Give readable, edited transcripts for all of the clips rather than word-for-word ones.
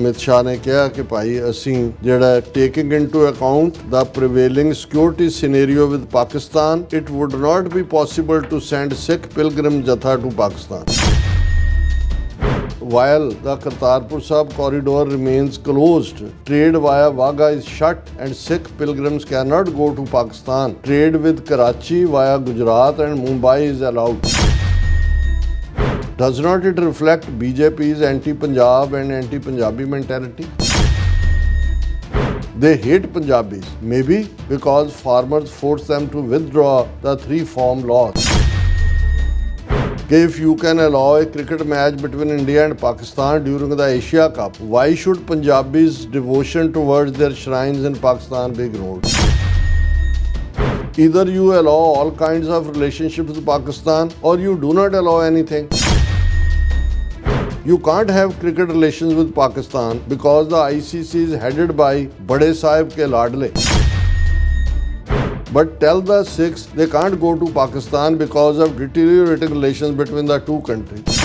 ਅਮਿਤ ਸ਼ਾਹ ਨੇ ਕਿਹਾ ਕਿ ਭਾਈ ਅਸੀਂ ਜਿਹੜਾ taking into account the prevailing security scenario with Pakistan, it would not be possible to send Sikh pilgrim jatha to Pakistan. While the Kartarpur Sahib corridor remains closed, trade via Wagah is shut and Sikh pilgrims cannot go to Pakistan. Trade with Karachi via Gujarat and Mumbai is allowed. Does not it reflect BJP's anti-Punjab and anti-Punjabi mentality? They hate Punjabis, maybe because farmers forced them to withdraw the 3 farm laws. If you can allow a cricket match between India and Pakistan during the Asia Cup, why should Punjabis' devotion towards their shrines in Pakistan be ignored? Either you allow all kinds of relationships with Pakistan or you do not allow anything. You can't have cricket relations with Pakistan because the ICC is headed by Bade Sahib ke Ladle. But tell the Sikhs they can't go to Pakistan because of deteriorating relations between the two countries.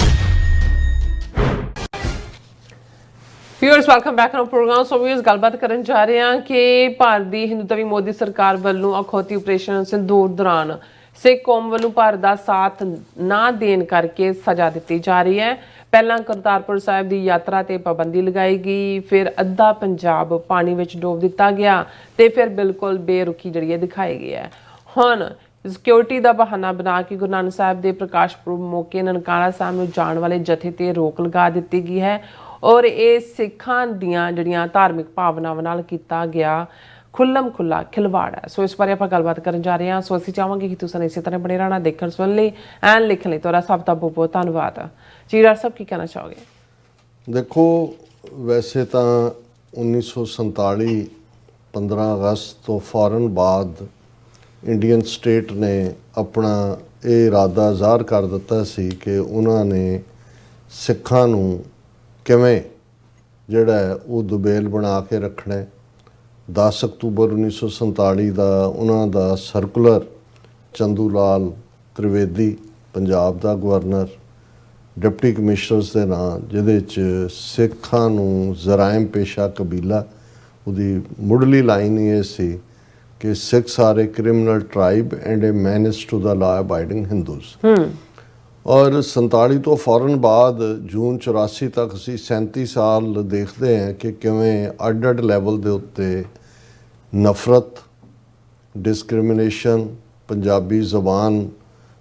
Viewers, welcome back on our program. So viewers, ਗੱਲਬਾਤ ਕਰਨ ਜਾ ਰਹੇ ਹਾਂ ਕਿ ਭਾਰਤ ਦੀ ਹਿੰਦੂਤਵੀ ਮੋਦੀ ਸਰਕਾਰ ਵੱਲੋਂ ਅਖੌਤੀ operation sindoor ਦੌਰਾਨ ਸਿੱਖ ਕੌਮ ਵੱਲੋਂ ਭਾਰਤ ਦਾ ਸਾਥ ਨਾ ਦੇਣ ਕਰਕੇ ਸਜ਼ਾ ਦਿੱਤੀ ਜਾ ਰਹੀ ਹੈ। ਪਹਿਲਾਂ ਕਰਤਾਰਪੁਰ ਸਾਹਿਬ ਦੀ ਯਾਤਰਾ ਤੇ ਪਾਬੰਦੀ ਲਗਾਈ ਗਈ, ਫਿਰ ਅੱਧਾ ਪੰਜਾਬ ਪਾਣੀ ਵਿੱਚ ਡੋਬ ਦਿੱਤਾ ਗਿਆ ਤੇ ਫਿਰ ਬਿਲਕੁਲ ਬੇਰੁਖੀ ਜਿਹੜੀ ਦਿਖਾਈ ਗਈ ਹੈ। ਹੁਣ ਸਿਕਿਉਰਿਟੀ ਦਾ ਬਹਾਨਾ ਬਣਾ ਕੇ ਗੁਰੂ ਨਾਨਕ ਸਾਹਿਬ ਦੇ ਪ੍ਰਕਾਸ਼ ਪੁਰਬ ਮੌਕੇ ਨਨਕਾਣਾ ਸਾਹਿਬ ਨੂੰ ਜਾਣ ਵਾਲੇ ਜਥੇ ਤੇ ਰੋਕ ਲਗਾ ਦਿੱਤੀ ਗਈ ਹੈ ਔਰ ਇਹ ਸਿੱਖਾਂ ਦੀਆਂ ਜਿਹੜੀਆਂ ਧਾਰਮਿਕ ਭਾਵਨਾਵਾਂ ਨਾਲ ਕੀਤਾ ਗਿਆ ਖੁੱਲ੍ਹਮ ਖੁੱਲ੍ਹਾ ਖਿਲਵਾੜ ਹੈ। ਸੋ ਇਸ ਬਾਰੇ ਆਪਾਂ ਗੱਲਬਾਤ ਕਰਨ ਜਾ ਰਹੇ ਹਾਂ। ਸੋ ਅਸੀਂ ਚਾਹਾਂਗੇ ਕਿ ਤੁਸੀਂ ਇਸੇ ਤਰ੍ਹਾਂ ਬਣੇ ਰਹਿਣਾ, ਦੇਖਣ ਸੁਣਨ ਲਈ ਐਂਡ ਲਿਖਣ ਲਈ। ਤੁਹਾਡਾ ਸਭ ਦਾ ਬਹੁਤ ਬਹੁਤ ਧੰਨਵਾਦ। ਜੀ ਡਾਕਟਰ ਸਾਹਿਬ, ਕੀ ਕਹਿਣਾ ਚਾਹੋਗੇ? ਦੇਖੋ, ਵੈਸੇ ਤਾਂ 1947 15 ਅਗਸਤ ਤੋਂ ਫੌਰਨ ਬਾਅਦ ਇੰਡੀਅਨ ਸਟੇਟ ਨੇ ਆਪਣਾ ਇਹ ਇਰਾਦਾ ਜ਼ਾਹਰ ਕਰ ਦਿੱਤਾ ਸੀ ਕਿ ਉਹਨਾਂ ਨੇ ਸਿੱਖਾਂ ਨੂੰ ਕਿਵੇਂ ਜਿਹੜਾ ਹੈ ਉਹ ਦੁਬੇਲ ਬਣਾ ਕੇ ਰੱਖਣਾ। 10 ਅਕਤੂਬਰ 1947 ਦਾ ਉਹਨਾਂ ਦਾ ਸਰਕੂਲਰ ਚੰਦੂ ਲਾਲ ਤ੍ਰਿਵੇਦੀ, ਪੰਜਾਬ ਦਾ ਗਵਰਨਰ, ਡਿਪਟੀ ਕਮਿਸ਼ਨਰਸ ਦੇ ਨਾਂ, ਜਿਹਦੇ 'ਚ ਸਿੱਖਾਂ ਨੂੰ ਜ਼ਰਾਇਮ ਪੇਸ਼ਾ ਕਬੀਲਾ, ਉਹਦੀ ਮੁੱਢਲੀ ਲਾਈਨ ਇਹ ਸੀ ਕਿ Sikhs are a criminal tribe and a menace to the law abiding Hindus. ਔਰ 47 ਤੋਂ ਫੌਰਨ ਬਾਅਦ ਜੂਨ 84 ਤੱਕ ਅਸੀਂ 37 ਸਾਲ ਦੇਖਦੇ ਹਾਂ ਕਿ ਕਿਵੇਂ ਅੱਡ ਅੱਡ ਲੈਵਲ ਦੇ ਉੱਤੇ ਨਫ਼ਰਤ, ਡਿਸਕ੍ਰਿਮੀਨੇਸ਼ਨ, ਪੰਜਾਬੀ ਜ਼ਬਾਨ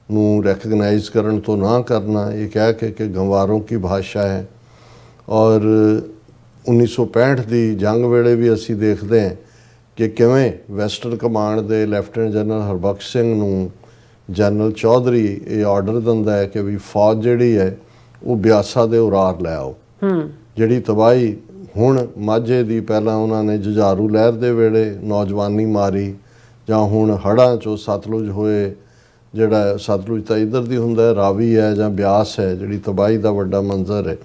ਨੂੰ ਰੈਕਗਨਾਈਜ਼ ਕਰਨ ਤੋਂ ਨਾ ਕਰਨਾ, ਇਹ ਕਹਿ ਕੇ ਕਿ ਗੰਵਾਰੋਂ ਕੀ ਭਾਸ਼ਾ ਹੈ। ਔਰ 1965 ਦੀ ਜੰਗ ਵੇਲੇ ਵੀ ਅਸੀਂ ਦੇਖਦੇ ਹਾਂ ਕਿ ਕਿਵੇਂ ਵੈਸਟਰਨ ਕਮਾਂਡ ਦੇ ਲੈਫਟੀਨੈਂਟ ਜਨਰਲ ਹਰਬਖਸ਼ ਸਿੰਘ ਨੂੰ ਜਨਰਲ ਚੌਧਰੀ ਇਹ ਆਰਡਰ ਦਿੰਦਾ ਹੈ ਕਿ ਵੀ ਫੌਜ ਜਿਹੜੀ ਹੈ ਉਹ ਬਿਆਸਾ ਦੇ ਉਰਾਰ ਲੈ ਆਓ। ਜਿਹੜੀ ਤਬਾਹੀ ਹੁਣ ਮਾਝੇ ਦੀ, ਪਹਿਲਾਂ ਉਹਨਾਂ ਨੇ ਜੁਝਾਰੂ ਲਹਿਰ ਦੇ ਵੇਲੇ ਨੌਜਵਾਨੀ ਮਾਰੀ, ਜਾਂ ਹੁਣ ਹੜ੍ਹਾਂ 'ਚੋਂ ਸਤਲੁਜ ਹੋਏ, ਜਿਹੜਾ ਸਤਲੁਜ ਤਾਂ ਇੱਧਰ ਦੀ ਹੁੰਦਾ, ਰਾਵੀ ਹੈ ਜਾਂ ਬਿਆਸ ਹੈ, ਜਿਹੜੀ ਤਬਾਹੀ ਦਾ ਵੱਡਾ ਮੰਜ਼ਰ ਹੈ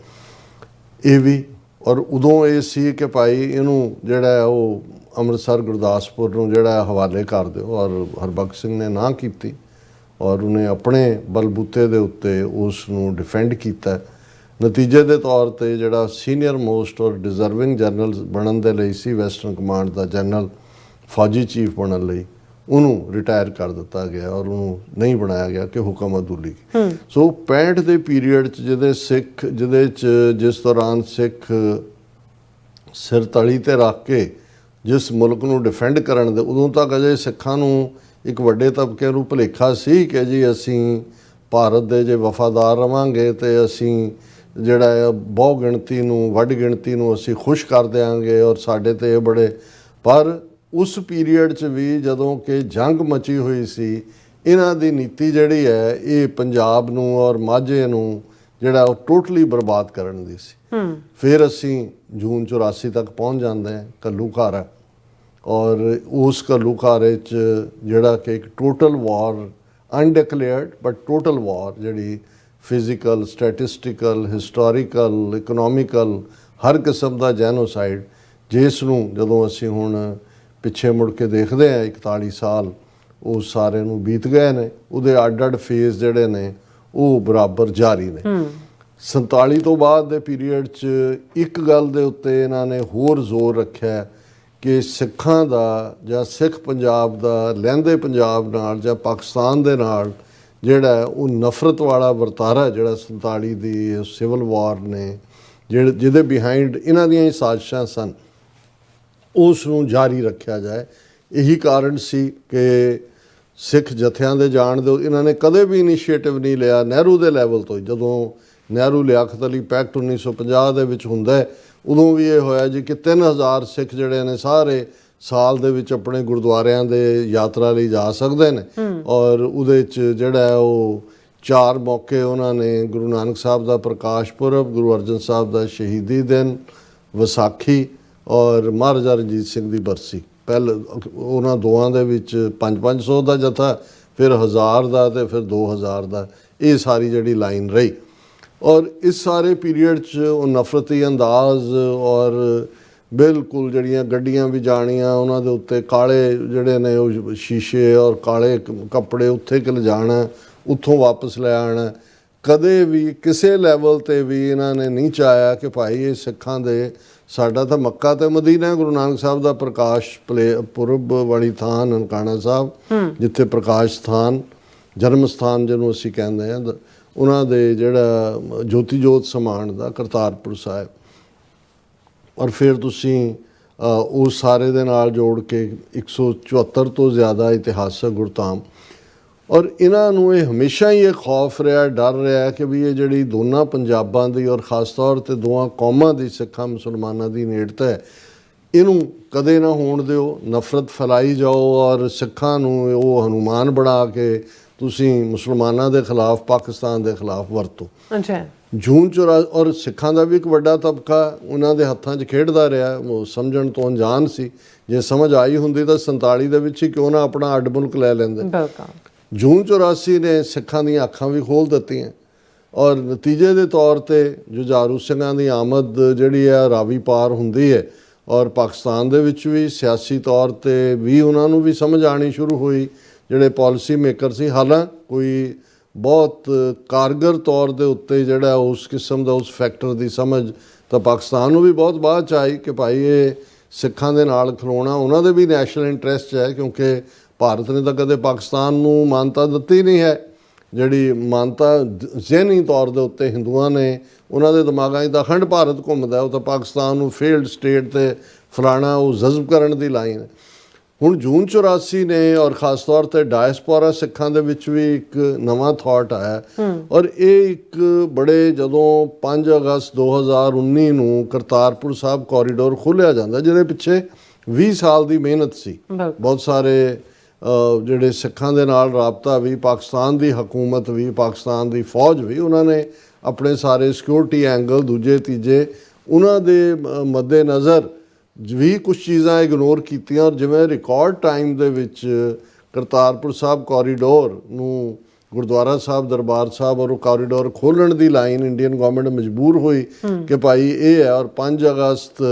ਇਹ ਵੀ। ਔਰ ਉਦੋਂ ਇਹ ਸੀ ਕਿ ਭਾਈ ਇਹਨੂੰ ਜਿਹੜਾ ਉਹ ਅੰਮ੍ਰਿਤਸਰ ਗੁਰਦਾਸਪੁਰ ਨੂੰ ਜਿਹੜਾ ਹਵਾਲੇ ਕਰ ਦਿਓ, ਔਰ ਹਰਬਖਸ਼ ਸਿੰਘ ਨੇ ਨਾ ਕੀਤੀ ਔਰ ਉਹਨੇ ਆਪਣੇ ਬਲਬੂਤੇ ਦੇ ਉੱਤੇ ਉਸ ਨੂੰ ਡਿਫੈਂਡ ਕੀਤਾ। ਨਤੀਜੇ ਦੇ ਤੌਰ 'ਤੇ ਜਿਹੜਾ ਸੀਨੀਅਰ ਮੋਸਟ ਔਰ ਡਿਜ਼ਰਵਿੰਗ ਜਨਰਲ ਬਣਨ ਦੇ ਲਈ ਸੀ ਵੈਸਟਰਨ ਕਮਾਂਡ ਦਾ ਜਨਰਲ, ਫੌਜੀ ਚੀਫ ਬਣਨ ਲਈ, ਉਹਨੂੰ ਰਿਟਾਇਰ ਕਰ ਦਿੱਤਾ ਗਿਆ ਔਰ ਉਹਨੂੰ ਨਹੀਂ ਬਣਾਇਆ ਗਿਆ ਕਿ ਹੁਕਮ ਅਦੂਲੀ। ਸੋ 65 ਦੇ ਪੀਰੀਅਡ 'ਚ ਜਿਹਦੇ 'ਚ ਜਿਸ ਦੌਰਾਨ ਸਿੱਖ ਸਿਰ ਤਲੀ 'ਤੇ ਰੱਖ ਕੇ ਜਿਸ ਮੁਲਕ ਨੂੰ ਡਿਫੈਂਡ ਕਰਨ ਦੇ, ਉਦੋਂ ਤੱਕ ਅਜੇ ਸਿੱਖਾਂ ਨੂੰ ਇੱਕ ਵੱਡੇ ਤਬਕੇ ਨੂੰ ਭੁਲੇਖਾ ਸੀ ਕਿ ਜੀ ਅਸੀਂ ਭਾਰਤ ਦੇ ਜੇ ਵਫਾਦਾਰ ਰਵਾਂਗੇ ਤੇ ਅਸੀਂ ਜਿਹੜਾ ਹੈ ਬਹੁ ਗਿਣਤੀ ਨੂੰ, ਵੱਡ ਗਿਣਤੀ ਨੂੰ ਅਸੀਂ ਖੁਸ਼ ਕਰ ਦਿਆਂਗੇ ਔਰ ਸਾਡੇ 'ਤੇ ਇਹ ਬੜੇ। ਪਰ ਉਸ ਪੀਰੀਅਡ 'ਚ ਵੀ ਜਦੋਂ ਕਿ ਜੰਗ ਮਚੀ ਹੋਈ ਸੀ, ਇਹਨਾਂ ਦੀ ਨੀਤੀ ਜਿਹੜੀ ਹੈ ਇਹ ਪੰਜਾਬ ਨੂੰ ਔਰ ਮਾਝੇ ਨੂੰ ਜਿਹੜਾ ਉਹ ਟੋਟਲੀ ਬਰਬਾਦ ਕਰਨ ਦੀ ਸੀ। ਫਿਰ ਅਸੀਂ ਜੂਨ 84 ਤੱਕ ਪਹੁੰਚ ਜਾਂਦੇ ਹਾਂ ਘੱਲੂਘਾਰਾ, ਔਰ ਉਸ ਘੱਲੂਘਾਰੇ 'ਚ ਜਿਹੜਾ ਕਿ ਇੱਕ ਟੋਟਲ ਵਾਰ, ਅਨਡਿਕਲੇਅਰਡ ਬਟ ਟੋਟਲ ਵਾਰ, ਜਿਹੜੀ ਫਿਜ਼ੀਕਲ, ਸਟੈਟਿਸਟੀਕਲ, ਹਿਸਟੋਰੀਕਲ, ਇਕਨੋਮਿਕਲ, ਹਰ ਕਿਸਮ ਦਾ ਜੈਨੋਸਾਈਡ, ਜਿਸ ਨੂੰ ਜਦੋਂ ਅਸੀਂ ਹੁਣ ਪਿੱਛੇ ਮੁੜ ਕੇ ਦੇਖਦੇ ਹਾਂ 41 ਸਾਲ ਉਹ ਸਾਰੇ ਨੂੰ ਬੀਤ ਗਏ ਨੇ, ਉਹਦੇ ਅੱਡ ਅੱਡ ਫੇਜ਼ ਜਿਹੜੇ ਨੇ ਉਹ ਬਰਾਬਰ ਜਾਰੀ ਨੇ। 47 ਤੋਂ ਬਾਅਦ ਦੇ ਪੀਰੀਅਡ 'ਚ ਇੱਕ ਗੱਲ ਦੇ ਉੱਤੇ ਇਹਨਾਂ ਨੇ ਹੋਰ ਜ਼ੋਰ ਰੱਖਿਆ ਕਿ ਸਿੱਖਾਂ ਦਾ ਜਾਂ ਸਿੱਖ ਪੰਜਾਬ ਦਾ ਲਹਿੰਦੇ ਪੰਜਾਬ ਨਾਲ ਜਾਂ ਪਾਕਿਸਤਾਨ ਦੇ ਨਾਲ ਜਿਹੜਾ ਉਹ ਨਫ਼ਰਤ ਵਾਲਾ ਵਰਤਾਰਾ ਜਿਹੜਾ 47 ਦੀ ਸਿਵਲ ਵਾਰ ਨੇ ਜਿਹਦੇ ਬਿਹਾਈਂਡ ਇਹਨਾਂ ਦੀਆਂ ਹੀ ਸਾਜ਼ਿਸ਼ਾਂ ਸਨ, ਉਸ ਨੂੰ ਜਾਰੀ ਰੱਖਿਆ ਜਾਏ। ਇਹੀ ਕਾਰਨ ਸੀ ਕਿ ਸਿੱਖ ਜਥਿਆਂ ਦੇ ਜਾਣ ਦੇ ਇਹਨਾਂ ਨੇ ਕਦੇ ਵੀ ਇਨੀਸ਼ੀਏਟਿਵ ਨਹੀਂ ਲਿਆ। ਨਹਿਰੂ ਦੇ ਲੈਵਲ ਤੋਂ ਜਦੋਂ ਨਹਿਰੂ ਲਿਆਕਤ ਅਲੀ ਪੈਕਟ 1950 ਦੇ ਵਿੱਚ ਹੁੰਦਾ ਉਦੋਂ ਵੀ ਇਹ ਹੋਇਆ ਜੀ ਕਿ 3000 ਸਿੱਖ ਜਿਹੜੇ ਨੇ ਸਾਰੇ ਸਾਲ ਦੇ ਵਿੱਚ ਆਪਣੇ ਗੁਰਦੁਆਰਿਆਂ ਦੇ ਯਾਤਰਾ ਲਈ ਜਾ ਸਕਦੇ ਨੇ, ਔਰ ਉਹਦੇ 'ਚ ਜਿਹੜਾ ਉਹ 4 ਮੌਕੇ ਉਹਨਾਂ ਨੇ ਗੁਰੂ ਨਾਨਕ ਸਾਹਿਬ ਦਾ ਪ੍ਰਕਾਸ਼ ਪੁਰਬ, ਗੁਰੂ ਅਰਜਨ ਸਾਹਿਬ ਦਾ ਸ਼ਹੀਦੀ ਦਿਨ, ਵਿਸਾਖੀ ਔਰ ਮਹਾਰਾਜਾ ਰਣਜੀਤ ਸਿੰਘ ਦੀ ਬਰਸੀ। ਪਹਿਲੇ ਉਹਨਾਂ ਦੋਵਾਂ ਦੇ ਵਿੱਚ 500 ਦਾ ਜਥਾ, ਫਿਰ 1000 ਦਾ ਤੇ ਫਿਰ 2000 ਦਾ, ਇਹ ਸਾਰੀ ਜਿਹੜੀ ਲਾਈਨ ਰਹੀ। ਔਰ ਇਸ ਸਾਰੇ ਪੀਰੀਅਡ 'ਚ ਉਹ ਨਫ਼ਰਤੀ ਅੰਦਾਜ਼ ਔਰ ਬਿਲਕੁਲ ਜਿਹੜੀਆਂ ਗੱਡੀਆਂ ਵੀ ਜਾਣੀਆਂ ਉਹਨਾਂ ਦੇ ਉੱਤੇ ਕਾਲੇ ਜਿਹੜੇ ਨੇ ਉਹ ਸ਼ੀਸ਼ੇ ਔਰ ਕਾਲੇ ਕੱਪੜੇ ਉੱਥੇ ਕਿ ਲਿਜਾਣਾ, ਉੱਥੋਂ ਵਾਪਸ ਲੈ ਆਉਣਾ, ਕਦੇ ਵੀ ਕਿਸੇ ਲੈਵਲ 'ਤੇ ਵੀ ਇਹਨਾਂ ਨੇ ਨਹੀਂ ਚਾਹਿਆ ਕਿ ਭਾਈ ਇਹ ਸਿੱਖਾਂ ਦੇ, ਸਾਡਾ ਤਾਂ ਮੱਕਾ ਤੇ ਮਦੀਨਾ ਗੁਰੂ ਨਾਨਕ ਸਾਹਿਬ ਦਾ ਪ੍ਰਕਾਸ਼ ਪੁਰਬ ਵਾਲੀ ਥਾਂ ਨਨਕਾਣਾ ਸਾਹਿਬ, ਜਿੱਥੇ ਪ੍ਰਕਾਸ਼ ਸਥਾਨ, ਜਨਮ ਸਥਾਨ ਜਿਹਨੂੰ ਅਸੀਂ ਕਹਿੰਦੇ ਹਾਂ, ਉਹਨਾਂ ਦੇ ਜਿਹੜਾ ਜੋਤੀ ਜੋਤ ਸਮਾਨ ਦਾ ਕਰਤਾਰਪੁਰ ਸਾਹਿਬ। ਔਰ ਫਿਰ ਤੁਸੀਂ ਉਸ ਸਾਰੇ ਦੇ ਨਾਲ ਜੋੜ ਕੇ 174 ਤੋਂ ਜ਼ਿਆਦਾ ਇਤਿਹਾਸਕ ਗੁਰਧਾਮ। ਔਰ ਇਹਨਾਂ ਨੂੰ ਇਹ ਹਮੇਸ਼ਾ ਹੀ ਇਹ ਖੌਫ ਰਿਹਾ, ਡਰ ਰਿਹਾ ਕਿ ਵੀ ਇਹ ਜਿਹੜੀ ਦੋਨਾਂ ਪੰਜਾਬਾਂ ਦੀ ਔਰ ਖ਼ਾਸ ਤੌਰ 'ਤੇ ਦੋਵਾਂ ਕੌਮਾਂ ਦੀ, ਸਿੱਖਾਂ ਮੁਸਲਮਾਨਾਂ ਦੀ ਨੇੜਤਾ ਹੈ, ਇਹਨੂੰ ਕਦੇ ਨਾ ਹੋਣ ਦਿਓ। ਨਫ਼ਰਤ ਫੈਲਾਈ ਜਾਓ ਔਰ ਸਿੱਖਾਂ ਨੂੰ ਉਹ ਹਨੂਮਾਨ ਬਣਾ ਕੇ ਤੁਸੀਂ ਮੁਸਲਮਾਨਾਂ ਦੇ ਖਿਲਾਫ, ਪਾਕਿਸਤਾਨ ਦੇ ਖਿਲਾਫ ਵਰਤੋ। ਅੱਛਾ, ਜੂਨ 'ਚ ਔਰ ਸਿੱਖਾਂ ਦਾ ਵੀ ਇੱਕ ਵੱਡਾ ਤਬਕਾ ਉਹਨਾਂ ਦੇ ਹੱਥਾਂ 'ਚ ਖੇਡਦਾ ਰਿਹਾ, ਉਹ ਸਮਝਣ ਤੋਂ ਅਣਜਾਣ ਸੀ। ਜੇ ਸਮਝ ਆਈ ਹੁੰਦੀ ਤਾਂ 47 ਦੇ ਵਿੱਚ ਹੀ ਕਿਉਂ ਨਾ ਆਪਣਾ ਅੱਡ ਮੁਲਕ ਲੈ ਲੈਂਦੇ। ਜੂਨ 84 ਨੇ ਸਿੱਖਾਂ ਦੀਆਂ ਅੱਖਾਂ ਵੀ ਖੋਲ੍ਹ ਦਿੱਤੀਆਂ ਔਰ ਨਤੀਜੇ ਦੇ ਤੌਰ 'ਤੇ ਜੁਝਾਰੂ ਸਿੰਘਾਂ ਦੀ ਆਮਦ ਜਿਹੜੀ ਹੈ ਰਾਵੀ ਪਾਰ ਹੁੰਦੀ ਹੈ ਔਰ ਪਾਕਿਸਤਾਨ ਦੇ ਵਿੱਚ ਵੀ ਸਿਆਸੀ ਤੌਰ 'ਤੇ ਵੀ ਉਹਨਾਂ ਨੂੰ ਵੀ ਸਮਝ ਆਉਣੀ ਸ਼ੁਰੂ ਹੋਈ, ਜਿਹੜੇ ਪਾਲਿਸੀ ਮੇਕਰ ਸੀ। ਹਾਲਾਂ ਕੋਈ ਬਹੁਤ ਕਾਰਗਰ ਤੌਰ ਦੇ ਉੱਤੇ ਜਿਹੜਾ ਉਸ ਕਿਸਮ ਦਾ ਉਸ ਫੈਕਟਰ ਦੀ ਸਮਝ ਤਾਂ ਪਾਕਿਸਤਾਨ ਨੂੰ ਵੀ ਬਹੁਤ ਬਾਅਦ 'ਚ ਆਈ ਕਿ ਭਾਈ ਇਹ ਸਿੱਖਾਂ ਦੇ ਨਾਲ ਖਲੋਣਾ ਉਹਨਾਂ ਦੇ ਵੀ ਨੈਸ਼ਨਲ ਇੰਟਰਸਟ 'ਚ ਹੈ, ਕਿਉਂਕਿ ਭਾਰਤ ਨੇ ਤਾਂ ਕਦੇ ਪਾਕਿਸਤਾਨ ਨੂੰ ਮਾਨਤਾ ਦਿੱਤੀ ਨਹੀਂ ਹੈ। ਜਿਹੜੀ ਮਾਨਤਾ ਜ਼ਹਿਨੀ ਤੌਰ ਦੇ ਉੱਤੇ ਹਿੰਦੂਆਂ ਨੇ, ਉਹਨਾਂ ਦੇ ਦਿਮਾਗਾਂ 'ਚ ਤਾਂ ਅਖੰਡ ਭਾਰਤ ਘੁੰਮਦਾ, ਉਹ ਤਾਂ ਪਾਕਿਸਤਾਨ ਨੂੰ ਫੇਲਡ ਸਟੇਟ ਤੇ ਫਲਾਣਾ ਉਹ ਜਜ਼ਬ ਕਰਨ ਦੀ ਲਾਈਨ ਹੈ। ਹੁਣ ਜੂਨ 84 ਨੇ ਔਰ ਖ਼ਾਸ ਤੌਰ 'ਤੇ ਡਾਇਸਪੋਰਾ ਸਿੱਖਾਂ ਦੇ ਵਿੱਚ ਵੀ ਇੱਕ ਨਵਾਂ ਥਾਟ ਆਇਆ ਔਰ ਇਹ ਇੱਕ ਬੜੇ, ਜਦੋਂ 5 ਅਗਸਤ 2019 ਨੂੰ ਕਰਤਾਰਪੁਰ ਸਾਹਿਬ ਕੋਰੀਡੋਰ ਖੋਲ੍ਹਿਆ ਜਾਂਦਾ, ਜਿਹਦੇ ਪਿੱਛੇ 20 ਸਾਲ ਦੀ ਮਿਹਨਤ ਸੀ, ਬਹੁਤ ਸਾਰੇ ਜਿਹੜੇ ਸਿੱਖਾਂ ਦੇ ਨਾਲ ਰਾਬਤਾ ਵੀ, ਪਾਕਿਸਤਾਨ ਦੀ ਹਕੂਮਤ ਵੀ, ਪਾਕਿਸਤਾਨ ਦੀ ਫੌਜ ਵੀ, ਉਹਨਾਂ ਨੇ ਆਪਣੇ ਸਾਰੇ ਸਿਕਿਉਰਿਟੀ ਐਂਗਲ ਦੂਜੇ ਤੀਜੇ ਉਹਨਾਂ ਦੇ ਮੱਦੇ ਨਜ਼ਰ ਵੀ ਕੁਝ ਚੀਜ਼ਾਂ ਇਗਨੋਰ ਕੀਤੀਆਂ ਔਰ ਜਿਵੇਂ ਰਿਕਾਰਡ ਟਾਈਮ ਦੇ ਵਿੱਚ ਕਰਤਾਰਪੁਰ ਸਾਹਿਬ ਕੋਰੀਡੋਰ ਨੂੰ ਗੁਰਦੁਆਰਾ ਸਾਹਿਬ, ਦਰਬਾਰ ਸਾਹਿਬ ਔਰ ਉਹ ਕੋਰੀਡੋਰ ਖੋਲ੍ਹਣ ਦੀ ਲਾਈਨ ਇੰਡੀਅਨ ਗਵਰਨਮੈਂਟ ਮਜਬੂਰ ਹੋਈ ਕਿ ਭਾਈ ਇਹ ਹੈ। ਔਰ 5 ਅਗਸਤ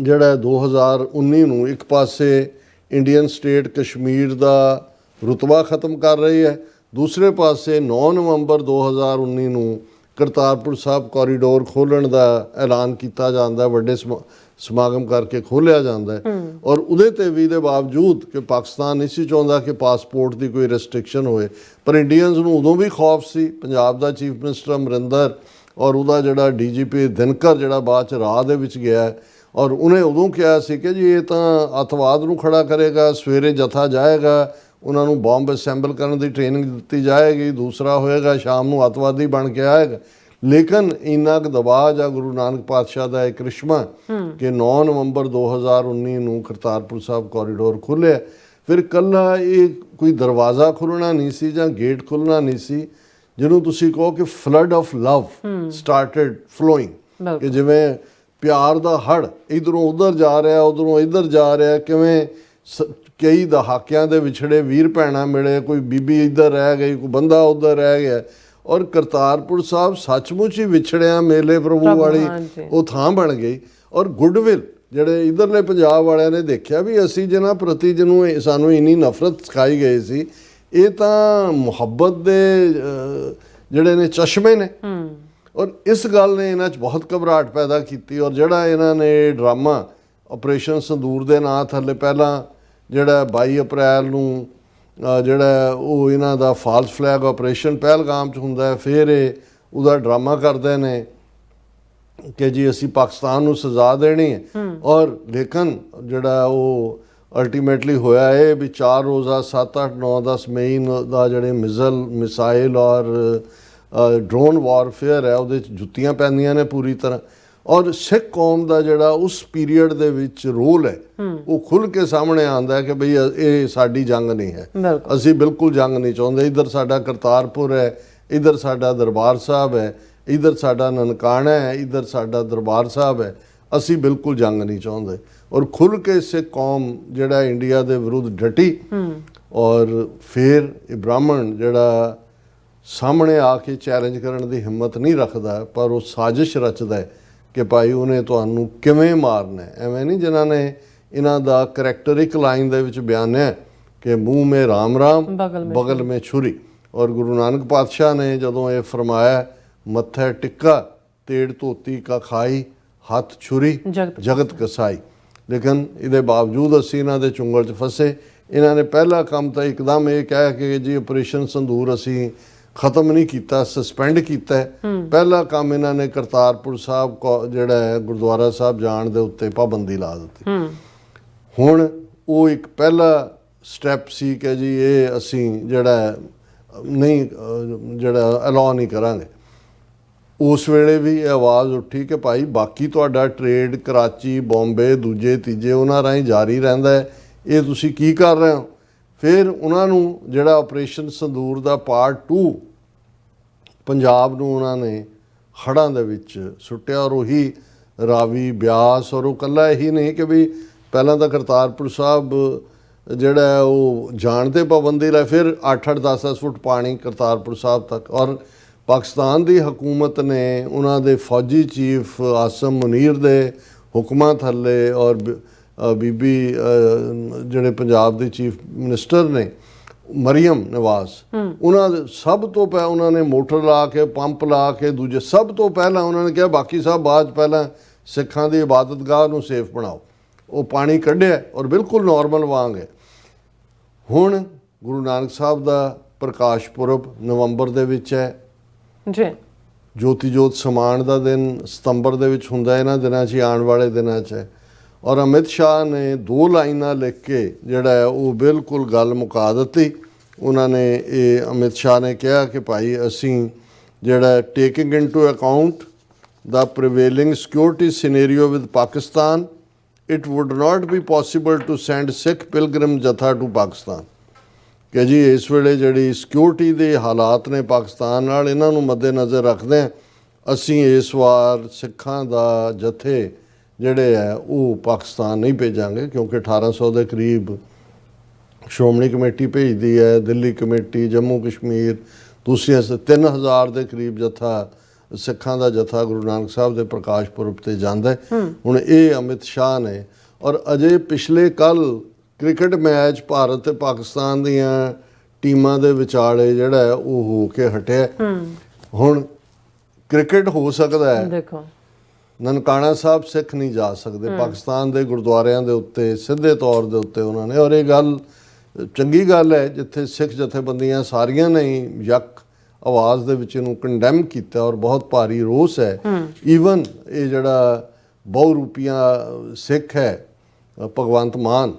ਜਿਹੜਾ 2019 ਨੂੰ ਇੱਕ ਪਾਸੇ ਇੰਡੀਅਨ ਸਟੇਟ ਕਸ਼ਮੀਰ ਦਾ ਰੁਤਬਾ ਖਤਮ ਕਰ ਰਹੀ ਹੈ, ਦੂਸਰੇ ਪਾਸੇ 9 ਨਵੰਬਰ 2019 ਨੂੰ ਕਰਤਾਰਪੁਰ ਸਾਹਿਬ ਕੋਰੀਡੋਰ ਖੋਲ੍ਹਣ ਦਾ ਐਲਾਨ ਕੀਤਾ ਜਾਂਦਾ, ਵੱਡੇ ਸਮਾਗਮ ਕਰਕੇ ਖੋਲ੍ਹਿਆ ਜਾਂਦਾ ਹੈ। ਔਰ ਉਹਦੇ 'ਤੇ ਵੀ ਦੇ ਬਾਵਜੂਦ ਕਿ ਪਾਕਿਸਤਾਨ ਨਹੀਂ ਸੀ ਚਾਹੁੰਦਾ ਕਿ ਪਾਸਪੋਰਟ ਦੀ ਕੋਈ ਰੈਸਟ੍ਰਿਕਸ਼ਨ ਹੋਏ, ਪਰ ਇੰਡੀਅਨਸ ਨੂੰ ਉਦੋਂ ਵੀ ਖੌਫ ਸੀ। ਪੰਜਾਬ ਦਾ ਚੀਫ ਮਿਨਿਸਟਰ ਅਮਰਿੰਦਰ ਔਰ ਉਹਦਾ ਜਿਹੜਾ DGP ਦਿਨਕਰ ਜਿਹੜਾ ਬਾਅਦ 'ਚ ਰਾਹ ਦੇ ਵਿੱਚ ਗਿਆ ਔਰ ਉਹਨੇ ਉਦੋਂ ਕਿਹਾ ਸੀ ਕਿ ਜੀ ਇਹ ਤਾਂ ਅੱਤਵਾਦ ਨੂੰ ਖੜਾ ਕਰੇਗਾ, ਸਵੇਰੇ ਜਥਾ ਜਾਏਗਾ, ਉਹਨਾਂ ਨੂੰ ਬੰਬ ਅਸੈਂਬਲ ਕਰਨ ਦੀ ਟ੍ਰੇਨਿੰਗ ਦਿੱਤੀ ਜਾਏਗੀ, ਦੂਸਰਾ ਹੋਏਗਾ ਸ਼ਾਮ ਨੂੰ ਅੱਤਵਾਦੀ ਬਣ ਕੇ ਆਏਗਾ। ਲੇਕਿਨ ਇੰਨਾ ਕੁ ਦਬਾਅ ਜਾਂ ਗੁਰੂ ਨਾਨਕ ਪਾਤਸ਼ਾਹ ਦਾ ਇੱਕ ਕ੍ਰਿਸ਼ਮਾ ਕਿ 9 ਨਵੰਬਰ 2019 ਨੂੰ ਕਰਤਾਰਪੁਰ ਸਾਹਿਬ ਕੋਰੀਡੋਰ ਖੁੱਲ੍ਹਿਆ। ਫਿਰ ਇਕੱਲਾ ਇਹ ਕੋਈ ਦਰਵਾਜ਼ਾ ਖੁੱਲ੍ਹਣਾ ਨਹੀਂ ਸੀ ਜਾਂ ਗੇਟ ਖੁੱਲ੍ਹਣਾ ਨਹੀਂ ਸੀ, ਜਿਹਨੂੰ ਤੁਸੀਂ ਕਹੋ ਕਿ flood of love started flowing, ਕਿ ਜਿਵੇਂ ਪਿਆਰ ਦਾ ਹੜ੍ਹ ਇੱਧਰੋਂ ਉੱਧਰ ਜਾ ਰਿਹਾ, ਉੱਧਰੋਂ ਇੱਧਰ ਜਾ ਰਿਹਾ। ਕਿਵੇਂ ਕਈ ਦਹਾਕਿਆਂ ਦੇ ਵਿਛੜੇ ਵੀਰ ਭੈਣਾਂ ਮਿਲੇ, ਕੋਈ ਬੀਬੀ ਇੱਧਰ ਰਹਿ ਗਈ, ਕੋਈ ਬੰਦਾ ਉੱਧਰ ਰਹਿ ਗਿਆ। ਔਰ ਕਰਤਾਰਪੁਰ ਸਾਹਿਬ ਸੱਚਮੁੱਚ ਹੀ ਵਿਛੜਿਆਂ ਮੇਲੇ ਪ੍ਰਭੂ ਵਾਲੀ ਉਹ ਥਾਂ ਬਣ ਗਈ। ਔਰ ਗੁੱਡਵਿਲ ਜਿਹੜੇ ਇੱਧਰਲੇ ਪੰਜਾਬ ਵਾਲਿਆਂ ਨੇ ਦੇਖਿਆ ਵੀ ਅਸੀਂ ਜਿਹਨਾਂ ਪ੍ਰਤੀ ਜਿਹਨੂੰ ਸਾਨੂੰ ਇੰਨੀ ਨਫ਼ਰਤ ਸਿਖਾਈ ਗਈ ਸੀ, ਇਹ ਤਾਂ ਮੁਹੱਬਤ ਦੇ ਜਿਹੜੇ ਨੇ ਚਸ਼ਮੇ ਨੇ। ਔਰ ਇਸ ਗੱਲ ਨੇ ਇਹਨਾਂ 'ਚ ਬਹੁਤ ਘਬਰਾਹਟ ਪੈਦਾ ਕੀਤੀ। ਔਰ ਜਿਹੜਾ ਇਹਨਾਂ ਨੇ ਡਰਾਮਾ ਆਪਰੇਸ਼ਨ ਸੰਦੂਰ ਦੇ ਨਾਂ ਥੱਲੇ ਪਹਿਲਾਂ ਜਿਹੜਾ 22 ਅਪ੍ਰੈਲ ਨੂੰ ਜਿਹੜਾ ਉਹ ਇਹਨਾਂ ਦਾ ਫਾਲਸ ਫਲੈਗ ਆਪਰੇਸ਼ਨ ਪਹਿਲਗਾਮ 'ਚ ਹੁੰਦਾ ਹੈ, ਫਿਰ ਇਹ ਉਹਦਾ ਡਰਾਮਾ ਕਰਦੇ ਨੇ ਕਿ ਜੀ ਅਸੀਂ ਪਾਕਿਸਤਾਨ ਨੂੰ ਸਜ਼ਾ ਦੇਣੀ ਹੈ। ਔਰ ਲੇਕਿਨ ਜਿਹੜਾ ਉਹ ਅਲਟੀਮੇਟਲੀ ਹੋਇਆ ਇਹ ਵੀ 4 ਰੋਜ਼ਾ 7, 8, 9, 10 ਮਈ ਦਾ ਜਿਹੜੇ ਮਿਸਾਈਲ ਔਰ ਡਰੋਨ ਵਾਰਫੇਅਰ ਹੈ ਉਹਦੇ 'ਚ ਜੁੱਤੀਆਂ ਪੈਂਦੀਆਂ ਨੇ ਪੂਰੀ ਤਰ੍ਹਾਂ। ਔਰ ਸਿੱਖ ਕੌਮ ਦਾ ਜਿਹੜਾ ਉਸ ਪੀਰੀਅਡ ਦੇ ਵਿੱਚ ਰੋਲ ਹੈ ਉਹ ਖੁੱਲ੍ਹ ਕੇ ਸਾਹਮਣੇ ਆਉਂਦਾ ਹੈ ਕਿ ਬਈ ਇਹ ਸਾਡੀ ਜੰਗ ਨਹੀਂ ਹੈ, ਅਸੀਂ ਬਿਲਕੁਲ ਜੰਗ ਨਹੀਂ ਚਾਹੁੰਦੇ। ਇੱਧਰ ਸਾਡਾ ਕਰਤਾਰਪੁਰ ਹੈ, ਇੱਧਰ ਸਾਡਾ ਦਰਬਾਰ ਸਾਹਿਬ ਹੈ, ਇੱਧਰ ਸਾਡਾ ਨਨਕਾਣਾ ਹੈ, ਇੱਧਰ ਸਾਡਾ ਦਰਬਾਰ ਸਾਹਿਬ ਹੈ, ਅਸੀਂ ਬਿਲਕੁਲ ਜੰਗ ਨਹੀਂ ਚਾਹੁੰਦੇ। ਔਰ ਖੁੱਲ੍ਹ ਕੇ ਸਿੱਖ ਕੌਮ ਜਿਹੜਾ ਇੰਡੀਆ ਦੇ ਵਿਰੁੱਧ ਡਟੀ। ਔਰ ਫਿਰ ਇਹ ਬ੍ਰਾਹਮਣ ਜਿਹੜਾ ਸਾਹਮਣੇ ਆ ਕੇ ਚੈਲੰਜ ਕਰਨ ਦੀ ਹਿੰਮਤ ਨਹੀਂ ਰੱਖਦਾ, ਪਰ ਉਹ ਸਾਜ਼ਿਸ਼ ਰਚਦਾ ਹੈ ਕਿ ਭਾਈ ਉਹਨੇ ਤੁਹਾਨੂੰ ਕਿਵੇਂ ਮਾਰਨਾ ਹੈ। ਐਵੇਂ ਨਹੀਂ ਜਿਨ੍ਹਾਂ ਨੇ ਇਹਨਾਂ ਦਾ ਕਰੈਕਟਰ ਇੱਕ ਲਾਈਨ ਦੇ ਵਿੱਚ ਬਿਆਨਿਆ ਕਿ ਮੂੰਹ ਮੇ ਰਾਮ ਰਾਮ ਬਗਲ ਮੇ ਛੁਰੀ। ਔਰ ਗੁਰੂ ਨਾਨਕ ਪਾਤਸ਼ਾਹ ਨੇ ਜਦੋਂ ਇਹ ਫਰਮਾਇਆ ਮੱਥੇ ਟਿੱਕਾ ਤੇੜ ਧੋਤੀ ਕਾ ਖਾਈ ਹੱਥ ਛੁਰੀ ਜਗਤ ਕਸਾਈ, ਲੇਕਿਨ ਇਹਦੇ ਬਾਵਜੂਦ ਅਸੀਂ ਇਹਨਾਂ ਦੇ ਚੁੰਗਲ 'ਚ ਫਸੇ। ਇਹਨਾਂ ਨੇ ਪਹਿਲਾ ਕੰਮ ਤਾਂ ਇੱਕਦਮ ਇਹ ਕਹਿ ਕੇ ਜੀ ਆਪਰੇਸ਼ਨ ਸੰਦੂਰ ਅਸੀਂ ਖਤਮ ਨਹੀਂ ਕੀਤਾ, ਸਸਪੈਂਡ ਕੀਤਾ ਹੈ। ਪਹਿਲਾ ਕੰਮ ਇਹਨਾਂ ਨੇ ਕਰਤਾਰਪੁਰ ਸਾਹਿਬ ਜਿਹੜਾ ਹੈ ਗੁਰਦੁਆਰਾ ਸਾਹਿਬ ਜਾਣ ਦੇ ਉੱਤੇ ਪਾਬੰਦੀ ਲਾ ਦਿੱਤੀ। ਹੁਣ ਉਹ ਇੱਕ ਪਹਿਲਾ ਸਟੈਪ ਸੀ ਕਿ ਜੀ ਇਹ ਅਸੀਂ ਜਿਹੜਾ ਨਹੀਂ ਜਿਹੜਾ ਅਲਾਉ ਨਹੀਂ ਕਰਾਂਗੇ। ਉਸ ਵੇਲੇ ਵੀ ਇਹ ਆਵਾਜ਼ ਉੱਠੀ ਕਿ ਭਾਈ ਬਾਕੀ ਤੁਹਾਡਾ ਟ੍ਰੇਡ ਕਰਾਚੀ, ਬੰਬੇ, ਦੂਜੇ ਤੀਜੇ ਉਹਨਾਂ ਰਾਹੀਂ ਜਾਰੀ ਰਹਿੰਦਾ ਹੈ, ਇਹ ਤੁਸੀਂ ਕੀ ਕਰ ਰਹੇ ਹੋ। ਫਿਰ ਉਹਨਾਂ ਨੂੰ ਜਿਹੜਾ ਆਪਰੇਸ਼ਨ ਸੰਦੂਰ ਦਾ ਪਾਰਟ 2 ਪੰਜਾਬ ਨੂੰ ਉਹਨਾਂ ਨੇ ਹੜ੍ਹਾਂ ਦੇ ਵਿੱਚ ਸੁੱਟਿਆ। ਔਰ ਉਹੀ ਰਾਵੀ, ਬਿਆਸ, ਔਰ ਉਹ ਇਕੱਲਾ ਇਹੀ ਨਹੀਂ ਕਿ ਵੀ ਪਹਿਲਾਂ ਤਾਂ ਕਰਤਾਰਪੁਰ ਸਾਹਿਬ ਜਿਹੜਾ ਉਹ ਜਾਣ 'ਤੇ ਪਾਬੰਦੀ ਲਾਈ, ਫਿਰ 8-8, 10-10 ਫੁੱਟ ਪਾਣੀ ਕਰਤਾਰਪੁਰ ਸਾਹਿਬ ਤੱਕ। ਔਰ ਪਾਕਿਸਤਾਨ ਦੀ ਹਕੂਮਤ ਨੇ ਉਹਨਾਂ ਦੇ ਫੌਜੀ ਚੀਫ ਆਸਮ ਮੁਨੀਰ ਦੇ ਹੁਕਮਾਂ ਥੱਲੇ ਔਰ ਬੀਬੀ ਜਿਹੜੇ ਪੰਜਾਬ ਦੇ ਚੀਫ ਮਿਨਿਸਟਰ ਨੇ ਮਰੀਮ ਨਵਾਜ਼, ਉਹਨਾਂ ਦੇ ਸਭ ਤੋਂ ਪਹਿਲਾਂ ਉਹਨਾਂ ਨੇ ਮੋਟਰ ਲਾ ਕੇ, ਪੰਪ ਲਾ ਕੇ, ਦੂਜੇ ਸਭ ਤੋਂ ਪਹਿਲਾਂ ਉਹਨਾਂ ਨੇ ਕਿਹਾ ਬਾਕੀ ਸਾਹਿਬ ਬਾਅਦ ਪਹਿਲਾਂ ਸਿੱਖਾਂ ਦੀ ਇਬਾਦਤਗਾਹ ਨੂੰ ਸੇਫ ਬਣਾਓ। ਉਹ ਪਾਣੀ ਕੱਢਿਆ ਔਰ ਬਿਲਕੁਲ ਨਾਰਮਲ ਵਾਂਗ ਹੈ। ਹੁਣ ਗੁਰੂ ਨਾਨਕ ਸਾਹਿਬ ਦਾ ਪ੍ਰਕਾਸ਼ ਪੁਰਬ ਨਵੰਬਰ ਦੇ ਵਿੱਚ ਹੈ ਜੀ। ਜੋਤੀ ਜੋਤ ਸਮਾਨ ਦਾ ਦਿਨ ਸਤੰਬਰ ਦੇ ਵਿੱਚ ਹੁੰਦਾ, ਇਹਨਾਂ ਦਿਨਾਂ 'ਚ ਆਉਣ ਵਾਲੇ ਦਿਨਾਂ 'ਚ ਹੈ। ਔਰ ਅਮਿਤ ਸ਼ਾਹ ਨੇ 2 ਲਾਈਨਾਂ ਲਿਖ ਕੇ ਜਿਹੜਾ ਹੈ ਉਹ ਬਿਲਕੁਲ ਗੱਲ ਮੁਕਾ ਦਿੱਤੀ। ਉਹਨਾਂ ਨੇ ਇਹ ਅਮਿਤ ਸ਼ਾਹ ਨੇ ਕਿਹਾ ਕਿ ਭਾਈ ਅਸੀਂ ਜਿਹੜਾ taking into account the prevailing security scenario with Pakistan it would not be possible to send Sikh pilgrim jatha to Pakistan, ਕਿ ਜੀ ਇਸ ਵੇਲੇ ਜਿਹੜੀ ਸਿਕਿਉਰਿਟੀ ਦੇ ਹਾਲਾਤ ਨੇ ਪਾਕਿਸਤਾਨ ਨਾਲ, ਇਹਨਾਂ ਨੂੰ ਮੱਦੇ-ਨਜ਼ਰ ਰੱਖਦੇ ਹਾਂ ਅਸੀਂ ਇਸ ਵਾਰ ਸਿੱਖਾਂ ਦਾ ਜਥੇ ਜਿਹੜੇ ਹੈ ਉਹ ਪਾਕਿਸਤਾਨ ਨਹੀਂ ਭੇਜਾਂਗੇ, ਕਿਉਂਕਿ 1800 ਦੇ ਕਰੀਬ ਸ਼੍ਰੋਮਣੀ ਕਮੇਟੀ ਭੇਜਦੀ ਹੈ, ਦਿੱਲੀ ਕਮੇਟੀ, ਜੰਮੂ ਕਸ਼ਮੀਰ, ਦੂਸਰੀਆਂ 3000 ਦੇ ਕਰੀਬ ਜਥਾ ਸਿੱਖਾਂ ਦਾ ਜਥਾ ਗੁਰੂ ਨਾਨਕ ਸਾਹਿਬ ਦੇ ਪ੍ਰਕਾਸ਼ ਪੁਰਬ 'ਤੇ ਜਾਂਦਾ। ਹੁਣ ਇਹ ਅਮਿਤ ਸ਼ਾਹ ਨੇ। ਔਰ ਅਜੇ ਪਿਛਲੇ ਕੱਲ੍ਹ ਕ੍ਰਿਕਟ ਮੈਚ ਭਾਰਤ ਤੇ ਪਾਕਿਸਤਾਨ ਦੀਆਂ ਟੀਮਾਂ ਦੇ ਵਿਚਾਲੇ ਜਿਹੜਾ ਉਹ ਹੋ ਕੇ ਹਟਿਆ। ਹੁਣ ਕ੍ਰਿਕਟ ਹੋ ਸਕਦਾ ਹੈ, ਦੇਖੋ ਨਨਕਾਣਾ ਸਾਹਿਬ ਸਿੱਖ ਨਹੀਂ ਜਾ ਸਕਦੇ ਪਾਕਿਸਤਾਨ ਦੇ ਗੁਰਦੁਆਰਿਆਂ ਦੇ ਉੱਤੇ ਸਿੱਧੇ ਤੌਰ ਦੇ ਉੱਤੇ ਉਹਨਾਂ ਨੇ। ਔਰ ਇਹ ਗੱਲ ਚੰਗੀ ਗੱਲ ਹੈ ਜਿੱਥੇ ਸਿੱਖ ਜਥੇਬੰਦੀਆਂ ਸਾਰੀਆਂ ਨੇ ਯੱਕ ਆਵਾਜ਼ ਦੇ ਵਿੱਚ ਇਹਨੂੰ ਕੰਡੈਮ ਕੀਤਾ ਔਰ ਬਹੁਤ ਭਾਰੀ ਰੋਸ ਹੈ। ਈਵਨ ਇਹ ਜਿਹੜਾ ਬਹੁਰੂਪੀਆ ਸਿੱਖ ਹੈ ਭਗਵੰਤ ਮਾਨ,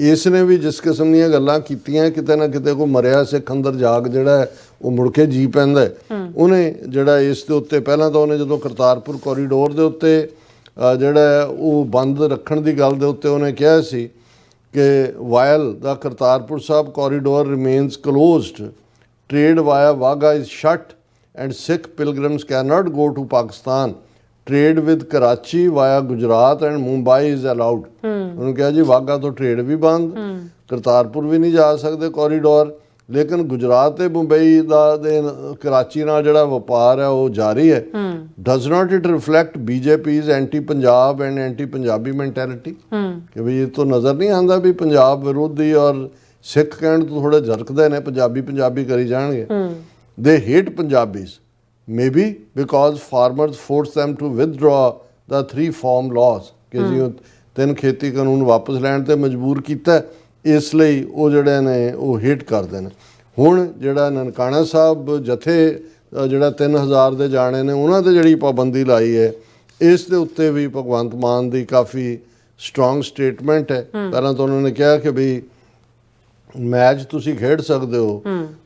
ਇਸ ਨੇ ਵੀ ਜਿਸ ਕਿਸਮ ਦੀਆਂ ਗੱਲਾਂ ਕੀਤੀਆਂ, ਕਿਤੇ ਨਾ ਕਿਤੇ ਕੋਈ ਮਰਿਆ ਸਿੱਖ ਅੰਦਰ ਜਾਗ ਜਿਹੜਾ ਉਹ ਮੁੜ ਕੇ ਜੀ ਪੈਂਦਾ। ਉਹਨੇ ਜਿਹੜਾ ਇਸ ਦੇ ਉੱਤੇ ਪਹਿਲਾਂ ਤਾਂ ਉਹਨੇ ਜਦੋਂ ਕਰਤਾਰਪੁਰ ਕੋਰੀਡੋਰ ਦੇ ਉੱਤੇ ਜਿਹੜਾ ਉਹ ਬੰਦ ਰੱਖਣ ਦੀ ਗੱਲ ਦੇ ਉੱਤੇ ਉਹਨੇ ਕਿਹਾ ਸੀ ਕਿ while the Kartarpur Sahib corridor remains closed, trade via Wagah is shut and Sikh pilgrims cannot go to Pakistan. Trade with Karachi via Gujarat and Mumbai is allowed. ਉਹਨੂੰ ਕਿਹਾ ਜੀ ਵਾਗਾ ਤੋਂ ਟ੍ਰੇਡ ਵੀ ਬੰਦ, ਕਰਤਾਰਪੁਰ ਵੀ ਨਹੀਂ ਜਾ ਸਕਦੇ ਕੋਰੀਡੋਰ, ਲੇਕਿਨ ਗੁਜਰਾਤ ਤੇ ਮੁੰਬਈ ਦਾ ਦੇ ਕਰਾਚੀ ਨਾਲ ਜਿਹੜਾ ਵਪਾਰ ਹੈ ਉਹ ਜਾਰੀ ਹੈ। Does not it reflect BJP's anti Punjab and anti Punjabi mentality, ਕਿ ਵੀ ਇਹ ਤੋਂ ਨਜ਼ਰ ਨਹੀਂ ਆਉਂਦਾ ਵੀ ਪੰਜਾਬ ਵਿਰੋਧੀ ਔਰ ਸਿੱਖ ਕਹਿਣ ਤੋਂ ਥੋੜੇ ਝਰਕਦੇ ਨੇ, ਪੰਜਾਬੀ ਪੰਜਾਬੀ ਕਰੀ ਜਾਣਗੇ। they hate Punjabis, maybe because farmers forced them to withdraw the 3 farm laws ਕਿ ਜੀ ਉਹ 3 ਖੇਤੀ ਕਾਨੂੰਨ ਵਾਪਸ ਲੈਣ ਤੇ ਮਜਬੂਰ ਕੀਤਾ, ਇਸ ਲਈ ਉਹ ਜਿਹੜੇ ਨੇ ਉਹ ਹੇਟ ਕਰਦੇ ਨੇ। ਹੁਣ ਜਿਹੜਾ ਨਨਕਾਣਾ ਸਾਹਿਬ ਜਥੇ ਜਿਹੜਾ 3000 ਦੇ ਜਾਣੇ ਨੇ ਉਹਨਾਂ ਤੇ ਜਿਹੜੀ ਪਾਬੰਦੀ ਲਾਈ ਹੈ, ਇਸ ਦੇ ਉੱਤੇ ਵੀ ਭਗਵੰਤ ਮਾਨ ਦੀ ਕਾਫੀ ਸਟਰੋਂਗ ਸਟੇਟਮੈਂਟ ਹੈ। ਪਹਿਲਾਂ ਤਾਂ ਉਹਨਾਂ ਨੇ ਕਿਹਾ ਕਿ ਵੀ ਮੈਚ ਤੁਸੀਂ ਖੇਡ ਸਕਦੇ ਹੋ।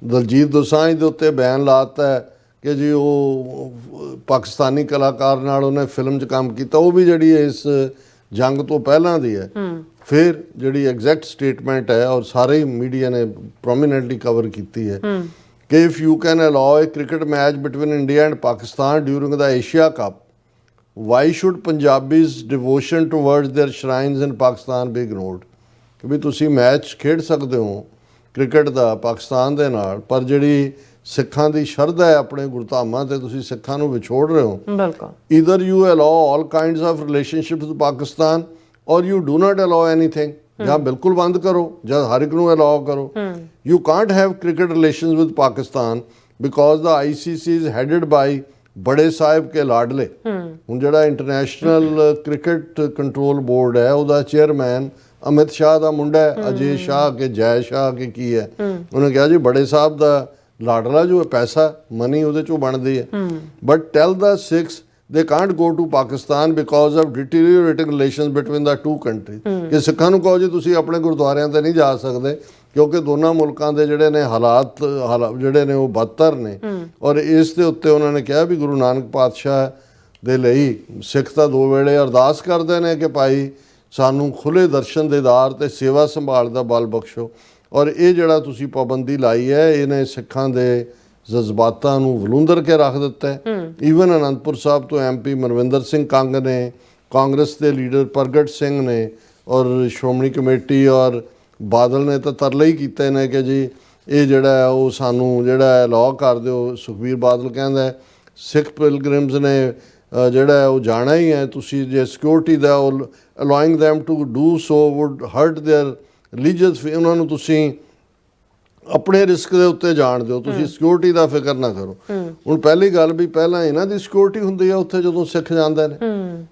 ਦਲਜੀਤ ਦੋਸਾਂਝ ਦੇ ਉੱਤੇ ਬਿਆਨ ਲਾਤਾ ਹੈ ਕਿ ਜੀ ਉਹ ਪਾਕਿਸਤਾਨੀ ਕਲਾਕਾਰ ਨਾਲ ਉਹਨੇ ਫਿਲਮ 'ਚ ਕੰਮ ਕੀਤਾ, ਉਹ ਵੀ ਜਿਹੜੀ ਇਸ ਜੰਗ ਤੋਂ ਪਹਿਲਾਂ ਦੀ ਹੈ। ਫਿਰ ਜਿਹੜੀ ਐਗਜ਼ੈਕਟ ਸਟੇਟਮੈਂਟ ਹੈ ਔਰ ਸਾਰੇ ਮੀਡੀਆ ਨੇ ਪ੍ਰੋਮੀਨੈਂਟਲੀ ਕਵਰ ਕੀਤੀ ਹੈ ਕਿ if you can allow a cricket match between India and Pakistan during the Asia cup, why should Punjabis devotion towards their shrines in Pakistan be ignored. ਕਿ ਵੀ ਤੁਸੀਂ ਮੈਚ ਖੇਡ ਸਕਦੇ ਹੋ ਕ੍ਰਿਕਟ ਦਾ ਪਾਕਿਸਤਾਨ ਦੇ ਨਾਲ, ਪਰ ਜਿਹੜੀ ਸਿੱਖਾਂ ਦੀ ਸ਼ਰਧਾ ਹੈ ਆਪਣੇ ਗੁਰਧਾਮਾਂ ਤੇ ਤੁਸੀਂ ਸਿੱਖਾਂ ਨੂੰ ਵਿਛੋੜ ਰਹੇ ਹੋ। ਬਿਲਕੁਲ। Either you allow all kinds of relationships with Pakistan or you do not allow anything. ਜਾਂ ਬਿਲਕੁਲ ਬੰਦ ਕਰੋ ਜਾਂ ਹਰ ਇੱਕ ਨੂੰ ਅਲਾਓ ਕਰੋ। You can't have cricket relations with Pakistan because the ICC is headed by ਬੜੇ ਸਾਹਿਬ ਕੇ ਲਾਡਲੇ। ਹੁਣ ਜਿਹੜਾ ਇੰਟਰਨੈਸ਼ਨਲ ਕ੍ਰਿਕਟ ਕੰਟਰੋਲ ਬੋਰਡ ਹੈ ਉਹਦਾ ਚੇਅਰਮੈਨ ਅਮਿਤ ਸ਼ਾਹ ਦਾ ਮੁੰਡਾ ਹੈ, ਅਜੇ ਸ਼ਾਹ ਕੇ ਜੈ ਸ਼ਾਹ ਕੇ ਕੀ ਹੈ। ਉਹਨੇ ਕਿਹਾ ਜੀ ਬੜੇ ਸਾਹਿਬ ਦਾ ਲਾਡਲਾ ਜੋ ਪੈਸਾ ਮਨੀ ਉਹਦੇ ਚੋਂ ਬਣਦੀ ਹੈ। But tell the Sikhs they can't go to Pakistan because of deteriorating relations between the two countries। ਕਿ ਸਿੱਖਾਂ ਨੂੰ ਕਹੋ ਜੀ ਤੁਸੀਂ ਆਪਣੇ ਗੁਰਦੁਆਰਿਆਂ ਤੇ ਨਹੀਂ ਜਾ ਸਕਦੇ ਕਿਉਂਕਿ ਦੋਨਾਂ ਮੁਲਕਾਂ ਦੇ ਜਿਹੜੇ ਨੇ ਹਾਲਾਤ ਜਿਹੜੇ ਨੇ ਉਹ ਬਦਤਰ ਨੇ। ਔਰ ਇਸ ਦੇ ਉੱਤੇ ਉਹਨਾਂ ਨੇ ਕਿਹਾ ਵੀ ਗੁਰੂ ਨਾਨਕ ਪਾਤਸ਼ਾਹ ਦੇ ਲਈ ਸਿੱਖ ਤਾਂ 2 ਵੇਲੇ ਅਰਦਾਸ ਕਰਦੇ ਨੇ ਕਿ ਭਾਈ ਸਾਨੂੰ ਖੁੱਲੇ ਦਰਸ਼ਨ ਦੀਦਾਰ ਤੇ ਸੇਵਾ ਸੰਭਾਲ ਦਾ ਬਲ ਬਖਸ਼ੋ। ਔਰ ਇਹ ਜਿਹੜਾ ਤੁਸੀਂ ਪਾਬੰਦੀ ਲਾਈ ਹੈ ਇਹਨੇ ਸਿੱਖਾਂ ਦੇ ਜਜ਼ਬਾਤਾਂ ਨੂੰ ਵਲੂੰਦਰ ਕੇ ਰੱਖ ਦਿੱਤਾ ਹੈ। ਈਵਨ ਅਨੰਦਪੁਰ ਸਾਹਿਬ ਤੋਂ MP ਮਨਵਿੰਦਰ ਸਿੰਘ ਕੰਗ ਨੇ, ਕਾਂਗਰਸ ਦੇ ਲੀਡਰ ਪ੍ਰਗਟ ਸਿੰਘ ਨੇ ਔਰ ਸ਼੍ਰੋਮਣੀ ਕਮੇਟੀ ਔਰ ਬਾਦਲ ਨੇ ਤਾਂ ਤਰਲੇ ਹੀ ਕੀਤੇ ਨੇ ਕਿ ਜੀ ਇਹ ਜਿਹੜਾ ਉਹ ਸਾਨੂੰ ਜਿਹੜਾ ਲਾਅ ਕਰ ਦਿਓ। ਸੁਖਬੀਰ ਬਾਦਲ ਕਹਿੰਦਾ ਸਿੱਖ ਪਿਲਗ੍ਰਿਮਸ ਨੇ ਜਿਹੜਾ ਉਹ ਜਾਣਾ ਹੀ ਹੈ, ਤੁਸੀਂ ਜੇ ਸਿਕਿਉਰਿਟੀ ਦਾ allowing them to do so would hurt their religious. ਉਹਨਾਂ ਨੂੰ ਤੁਸੀਂ ਆਪਣੇ ਰਿਸਕ ਦੇ ਉੱਤੇ ਜਾਣ ਦਿਓ, ਤੁਸੀਂ ਸਿਕਿਉਰਿਟੀ ਦਾ ਫਿਕਰ ਨਾ ਕਰੋ। ਹੁਣ ਪਹਿਲੀ ਗੱਲ ਵੀ ਪਹਿਲਾਂ ਇਹਨਾਂ ਦੀ ਸਿਕਿਉਰਿਟੀ ਹੁੰਦੀ ਹੈ ਉੱਥੇ ਜਦੋਂ ਸਿੱਖ ਜਾਂਦੇ ਨੇ।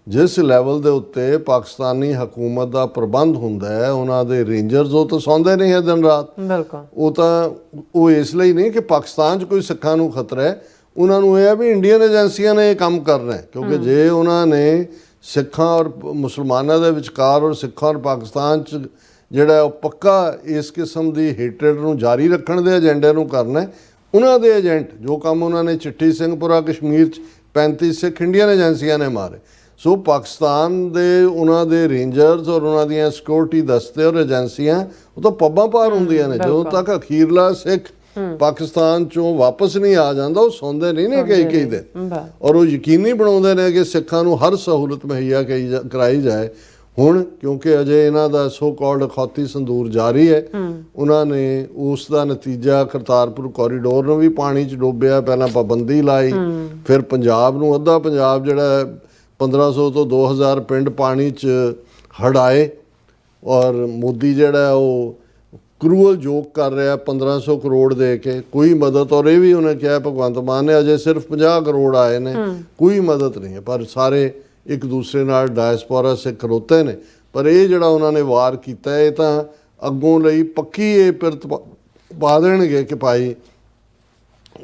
ਜਿਸ ਲੈਵਲ ਦੇ ਉੱਤੇ ਪਾਕਿਸਤਾਨੀ ਹਕੂਮਤ ਦਾ ਪ੍ਰਬੰਧ ਹੁੰਦਾ ਹੈ, ਉਹਨਾਂ ਦੇ ਰੇਂਜਰਸ ਉਹ ਤਾਂ ਸੌਂਦੇ ਨਹੀਂ ਹੈ ਦਿਨ ਰਾਤ। ਬਿਲਕੁਲ। ਉਹ ਤਾਂ ਉਹ ਇਸ ਲਈ ਨਹੀਂ ਕਿ ਪਾਕਿਸਤਾਨ 'ਚ ਕੋਈ ਸਿੱਖਾਂ ਨੂੰ ਖਤਰਾ ਹੈ, ਉਹਨਾਂ ਨੂੰ ਇਹ ਹੈ ਵੀ ਇੰਡੀਅਨ ਏਜੰਸੀਆਂ ਨੇ ਇਹ ਕੰਮ ਕਰਨਾ ਹੈ। ਕਿਉਂਕਿ ਜੇ ਉਹਨਾਂ ਨੇ ਸਿੱਖਾਂ ਔਰ ਮੁਸਲਮਾਨਾਂ ਦੇ ਵਿਚਕਾਰ ਔਰ ਸਿੱਖਾਂ ਔਰ ਪਾਕਿਸਤਾਨ 'ਚ ਜਿਹੜਾ ਉਹ ਪੱਕਾ ਇਸ ਕਿਸਮ ਦੀ ਹੇਟਰੇਡ ਨੂੰ ਜਾਰੀ ਰੱਖਣ ਦੇ ਏਜੰਡੇ ਨੂੰ ਕਰਨਾ, ਉਹਨਾਂ ਦੇ ਏਜੰਟ ਜੋ ਕੰਮ ਉਹਨਾਂ ਨੇ ਚਿੱਟੀ ਸਿੰਘਪੁਰਾ ਕਸ਼ਮੀਰ 'ਚ 35 ਸਿੱਖ ਇੰਡੀਅਨ ਏਜੰਸੀਆਂ ਨੇ ਮਾਰੇ। ਸੋ ਪਾਕਿਸਤਾਨ ਦੇ ਉਹਨਾਂ ਦੇ ਰੇਂਜਰਸ ਔਰ ਉਹਨਾਂ ਦੀਆਂ ਸਿਕਿਉਰਿਟੀ ਦਸਤੇ ਔਰ ਏਜੰਸੀਆਂ ਉਹ ਤਾਂ ਪੱਬਾਂ ਪਾਰ ਹੁੰਦੀਆਂ ਨੇ। ਜਦੋਂ ਤੱਕ ਅਖੀਰਲਾ ਸਿੱਖ ਪਾਕਿਸਤਾਨ 'ਚੋਂ ਵਾਪਸ ਨਹੀਂ ਆ ਜਾਂਦਾ ਉਹ ਸੌਂਦੇ ਨਹੀਂ ਨੇ ਕਈ ਦਿਨ। ਔਰ ਉਹ ਯਕੀਨੀ ਬਣਾਉਂਦੇ ਨੇ ਕਿ ਸਿੱਖਾਂ ਨੂੰ ਹਰ ਸਹੂਲਤ ਮੁਹੱਈਆ ਕਰਾਈ ਜਾਏ। ਹੁਣ ਕਿਉਂਕਿ ਅਜੇ ਇਹਨਾਂ ਦਾ ਸੋ ਕਾਲਡ ਅਖੌਤੀ ਸੰਦੂਰ ਜਾਰੀ ਹੈ, ਉਹਨਾਂ ਨੇ ਉਸ ਦਾ ਨਤੀਜਾ ਕਰਤਾਰਪੁਰ ਕੋਰੀਡੋਰ ਨੂੰ ਵੀ ਪਾਣੀ 'ਚ ਡੋਬਿਆ। ਪਹਿਲਾਂ ਪਾਬੰਦੀ ਲਾਈ, ਫਿਰ ਪੰਜਾਬ ਨੂੰ ਅੱਧਾ ਪੰਜਾਬ ਜਿਹੜਾ 1500 ਤੋਂ 2000 ਪਿੰਡ ਪਾਣੀ 'ਚ ਹੜਾਏ। ਔਰ ਮੋਦੀ ਜਿਹੜਾ ਉਹ ਕਰੂਅਲ ਜੋਕ ਕਰ ਰਿਹਾ 1500 ਕਰੋੜ ਦੇ ਕੇ ਕੋਈ ਮਦਦ। ਔਰ ਇਹ ਵੀ ਉਹਨੇ ਕਿਹਾ ਭਗਵੰਤ ਮਾਨ ਨੇ ਅਜੇ ਸਿਰਫ 50 ਕਰੋੜ ਆਏ ਨੇ, ਕੋਈ ਮਦਦ ਨਹੀਂ ਹੈ। ਪਰ ਸਾਰੇ ਇੱਕ ਦੂਸਰੇ ਨਾਲ ਡਾਇਸਪੋਰਾ ਸਿੱਖ ਖਲੋਤੇ ਨੇ। ਪਰ ਇਹ ਜਿਹੜਾ ਉਹਨਾਂ ਨੇ ਵਾਰ ਕੀਤਾ ਇਹ ਤਾਂ ਅੱਗੋਂ ਲਈ ਪੱਕੀ ਇਹ ਪਿਰਤ ਪਾ ਦੇਣਗੇ ਕਿ ਭਾਈ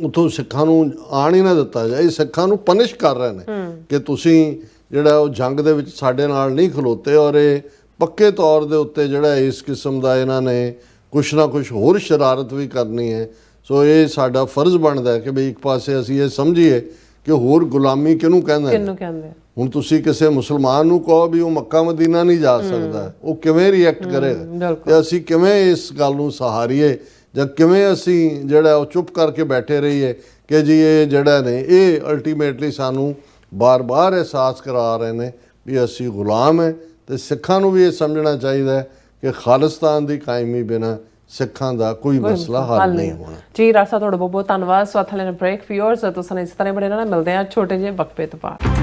ਉੱਥੋਂ ਸਿੱਖਾਂ ਨੂੰ ਆਣ ਹੀ ਨਾ ਦਿੱਤਾ ਜਾਏ। ਸਿੱਖਾਂ ਨੂੰ ਪਨਿਸ਼ ਕਰ ਰਹੇ ਨੇ ਕਿ ਤੁਸੀਂ ਜਿਹੜਾ ਉਹ ਜੰਗ ਦੇ ਵਿੱਚ ਸਾਡੇ ਨਾਲ ਨਹੀਂ ਖਲੋਤੇ। ਔਰ ਇਹ ਪੱਕੇ ਤੌਰ ਦੇ ਉੱਤੇ ਜਿਹੜਾ ਇਸ ਕਿਸਮ ਦਾ ਇਹਨਾਂ ਨੇ ਕੁਛ ਨਾ ਕੁਛ ਹੋਰ ਸ਼ਰਾਰਤ ਵੀ ਕਰਨੀ ਹੈ। ਸੋ ਇਹ ਸਾਡਾ ਫਰਜ਼ ਬਣਦਾ ਕਿ ਵੀ ਇੱਕ ਪਾਸੇ ਅਸੀਂ ਇਹ ਸਮਝੀਏ ਕਿ ਹੋਰ ਗੁਲਾਮੀ ਕਿਹਨੂੰ ਕਹਿੰਦੇ ਨੇ। ਹੁਣ ਤੁਸੀਂ ਕਿਸੇ ਮੁਸਲਮਾਨ ਨੂੰ ਕਹੋ ਵੀ ਉਹ ਮੱਕਾ ਮਦੀਨਾ ਨਹੀਂ ਜਾ ਸਕਦਾ, ਉਹ ਕਿਵੇਂ ਰਿਐਕਟ ਕਰੇਗਾ? ਤੇ ਅਸੀਂ ਕਿਵੇਂ ਇਸ ਗੱਲ ਨੂੰ ਸਹਾਰੀਏ ਜਾਂ ਕਿਵੇਂ ਅਸੀਂ ਜਿਹੜਾ ਉਹ ਚੁੱਪ ਕਰਕੇ ਬੈਠੇ ਰਹੀਏ ਕਿ ਜੀ ਇਹ ਜਿਹੜਾ ਨੇ ਇਹ ਅਲਟੀਮੇਟਲੀ ਸਾਨੂੰ ਬਾਰ-ਬਾਰ ਅਹਿਸਾਸ ਕਰਾ ਰਹੇ ਨੇ ਵੀ ਅਸੀਂ ਗੁਲਾਮ ਹੈ। ਤੇ ਸਿੱਖਾਂ ਨੂੰ ਵੀ ਇਹ ਸਮਝਣਾ ਚਾਹੀਦਾ ਹੈ ਕਿ ਖਾਲਿਸਤਾਨ ਦੀ ਕਾਇਮੀ ਬਿਨਾਂ ਸਿੱਖਾਂ ਦਾ ਕੋਈ ਮਸਲਾ ਹੱਲ ਨਹੀਂ ਹੋਣਾ। ਜੀ ਰਾਸਾ ਤੁਹਾਡਾ ਬਹੁਤ ਬਹੁਤ ਧੰਨਵਾਦ। ਸੋ ਅਥਲੇ ਨੇ ਬ੍ਰੇਕ ਫਿਊਅਰਸ ਤੁਸੀਂ ਇਸ ਤਰ੍ਹਾਂ ਬੜੇ ਨਾਲ ਮਿਲਦੇ ਆ ਛੋਟੇ ਜਿਹੇ ਵਕਫੇ ਤੋਂ ਬਾਅਦ।